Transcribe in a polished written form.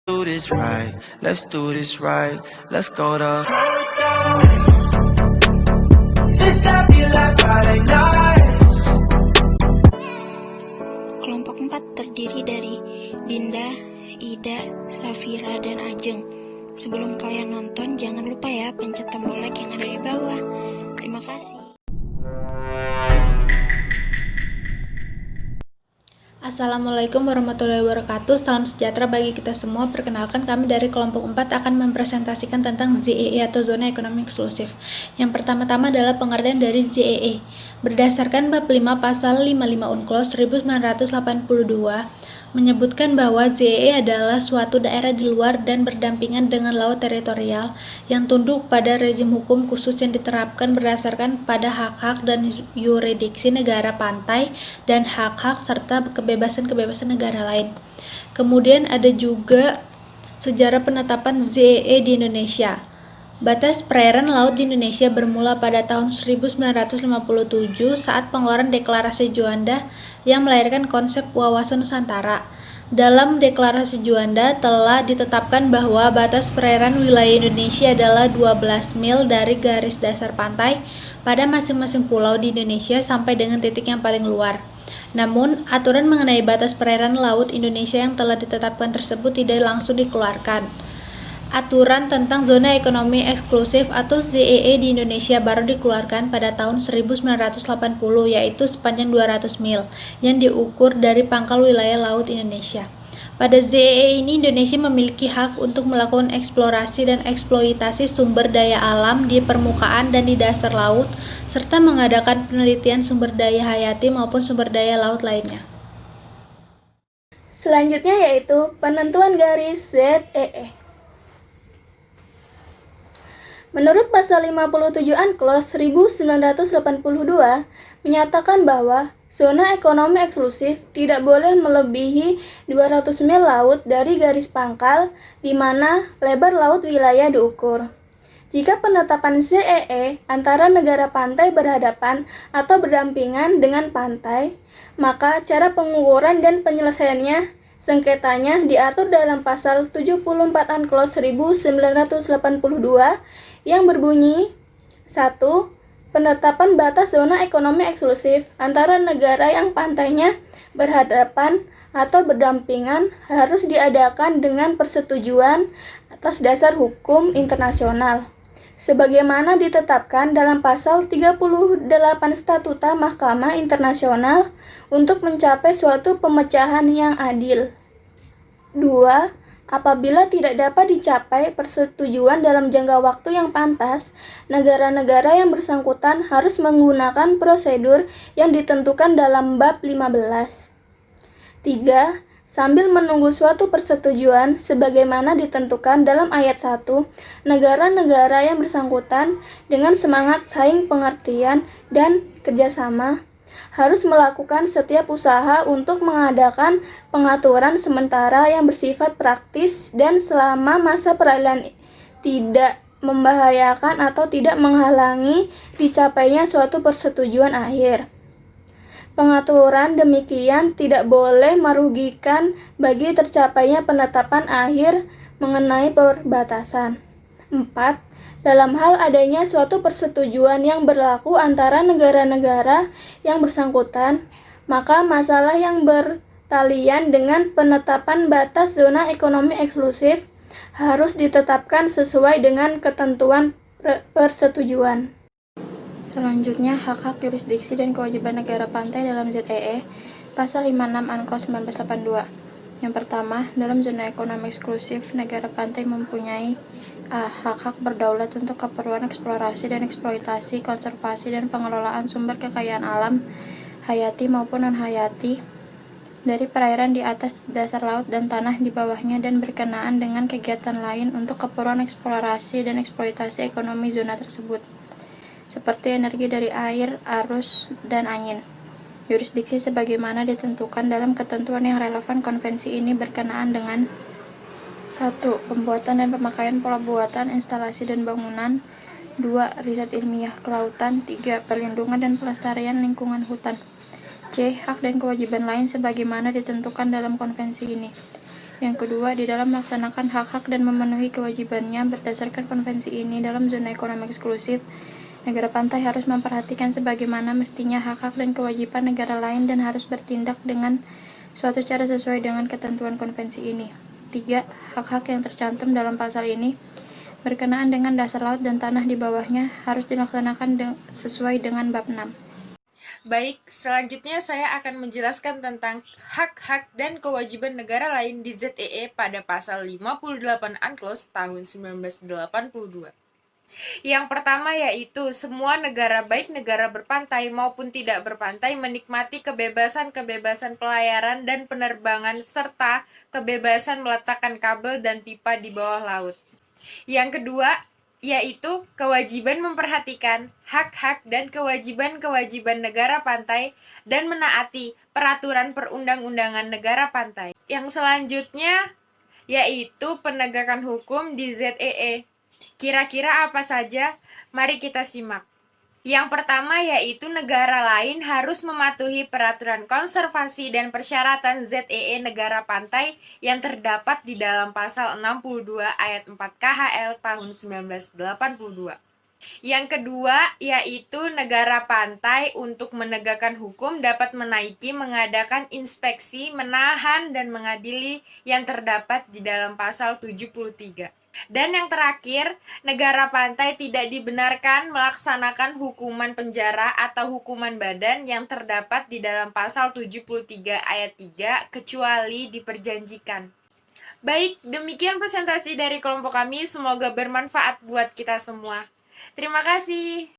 Do this right, let's do this right, let's go to this I feel like Friday nights. Kelompok 4 terdiri dari Dinda, Ida, Safira, dan Ajeng. Sebelum kalian nonton, jangan lupa ya pencet tombol like yang ada di bawah. Terima kasih. Assalamualaikum warahmatullahi wabarakatuh. Salam sejahtera bagi kita semua. Perkenalkan, kami dari kelompok 4 akan mempresentasikan tentang ZEE atau Zona Ekonomi Eksklusif. Yang pertama-tama adalah pengertian dari ZEE. Berdasarkan bab 5 pasal 55 Unclos 1982 menyebutkan bahwa ZEE adalah suatu daerah di luar dan berdampingan dengan laut teritorial yang tunduk pada rezim hukum khusus yang diterapkan berdasarkan pada hak-hak dan yurisdiksi negara pantai dan hak-hak serta kebebasan-kebebasan negara lain. Kemudian ada juga sejarah penetapan ZEE di Indonesia. Batas perairan laut di Indonesia bermula pada tahun 1957 saat pengeluaran Deklarasi Juanda yang melahirkan konsep wawasan Nusantara. Dalam Deklarasi Juanda telah ditetapkan bahwa batas perairan wilayah Indonesia adalah 12 mil dari garis dasar pantai pada masing-masing pulau di Indonesia sampai dengan titik yang paling luar. Namun, aturan mengenai batas perairan laut Indonesia yang telah ditetapkan tersebut tidak langsung dikeluarkan. Aturan tentang Zona Ekonomi Eksklusif atau ZEE di Indonesia baru dikeluarkan pada tahun 1980, yaitu sepanjang 200 mil, yang diukur dari pangkal wilayah laut Indonesia. Pada ZEE ini, Indonesia memiliki hak untuk melakukan eksplorasi dan eksploitasi sumber daya alam di permukaan dan di dasar laut, serta mengadakan penelitian sumber daya hayati maupun sumber daya laut lainnya. Selanjutnya yaitu penentuan garis ZEE. Menurut pasal 57 Unclos 1982 menyatakan bahwa zona ekonomi eksklusif tidak boleh melebihi 200 mil laut dari garis pangkal di mana lebar laut wilayah diukur. Jika penetapan ZEE antara negara pantai berhadapan atau berdampingan dengan pantai, maka cara pengukuran dan penyelesaiannya sengketanya diatur dalam pasal 74 Unclos 1982 yang berbunyi 1. Penetapan batas zona ekonomi eksklusif antara negara yang pantainya berhadapan atau berdampingan harus diadakan dengan persetujuan atas dasar hukum internasional, sebagaimana ditetapkan dalam pasal 38 Statuta Mahkamah Internasional untuk mencapai suatu pemecahan yang adil. 2. Apabila tidak dapat dicapai persetujuan dalam jangka waktu yang pantas, negara-negara yang bersangkutan harus menggunakan prosedur yang ditentukan dalam bab 15. 3. Sambil menunggu suatu persetujuan sebagaimana ditentukan dalam ayat 1, negara-negara yang bersangkutan dengan semangat saling pengertian dan kerjasama harus melakukan setiap usaha untuk mengadakan pengaturan sementara yang bersifat praktis dan selama masa peralihan tidak membahayakan atau tidak menghalangi dicapainya suatu persetujuan akhir. Pengaturan demikian tidak boleh merugikan bagi tercapainya penetapan akhir mengenai perbatasan. 4. Dalam hal adanya suatu persetujuan yang berlaku antara negara-negara yang bersangkutan, maka masalah yang bertalian dengan penetapan batas zona ekonomi eksklusif harus ditetapkan sesuai dengan ketentuan persetujuan. Selanjutnya, hak-hak yurisdiksi dan kewajiban negara pantai dalam ZEE, pasal 56 Unclos 1982. Yang pertama, dalam zona ekonomi eksklusif, negara pantai mempunyai hak-hak berdaulat untuk keperluan eksplorasi dan eksploitasi, konservasi dan pengelolaan sumber kekayaan alam, hayati maupun non-hayati, dari perairan di atas dasar laut dan tanah di bawahnya dan berkenaan dengan kegiatan lain untuk keperluan eksplorasi dan eksploitasi ekonomi zona tersebut, seperti energi dari air, arus, dan angin. Yurisdiksi sebagaimana ditentukan dalam ketentuan yang relevan konvensi ini berkenaan dengan 1. Pembuatan dan pemakaian pola buatan, instalasi dan bangunan. 2. Riset ilmiah kelautan. 3. Perlindungan dan pelestarian lingkungan hutan. C. Hak dan kewajiban lain sebagaimana ditentukan dalam konvensi ini. Yang kedua, di dalam melaksanakan hak-hak dan memenuhi kewajibannya berdasarkan konvensi ini dalam zona ekonomi eksklusif, negara pantai harus memperhatikan sebagaimana mestinya hak-hak dan kewajiban negara lain dan harus bertindak dengan suatu cara sesuai dengan ketentuan konvensi ini. 3. Hak-hak yang tercantum dalam pasal ini berkenaan dengan dasar laut dan tanah di bawahnya harus dilaksanakan sesuai dengan bab 6. Baik, selanjutnya saya akan menjelaskan tentang hak-hak dan kewajiban negara lain di ZEE pada pasal 58 UNCLOS tahun 1982. Yang pertama yaitu semua negara baik negara berpantai maupun tidak berpantai menikmati kebebasan pelayaran dan penerbangan serta kebebasan meletakkan kabel dan pipa di bawah laut. Yang kedua yaitu kewajiban memperhatikan hak-hak dan kewajiban negara pantai dan menaati peraturan perundang-undangan negara pantai. Yang selanjutnya yaitu penegakan hukum di ZEE. Kira-kira apa saja? Mari kita simak. Yang pertama yaitu negara lain harus mematuhi peraturan konservasi dan persyaratan ZEE negara pantai yang terdapat di dalam pasal 62 ayat 4 KHL tahun 1982. Yang kedua yaitu negara pantai untuk menegakkan hukum dapat menaiki, mengadakan inspeksi, menahan, dan mengadili yang terdapat di dalam pasal 73. Dan yang terakhir, negara pantai tidak dibenarkan melaksanakan hukuman penjara atau hukuman badan yang terdapat di dalam pasal 73 ayat 3 kecuali diperjanjikan. Baik, demikian presentasi dari kelompok kami, semoga bermanfaat buat kita semua. Terima kasih.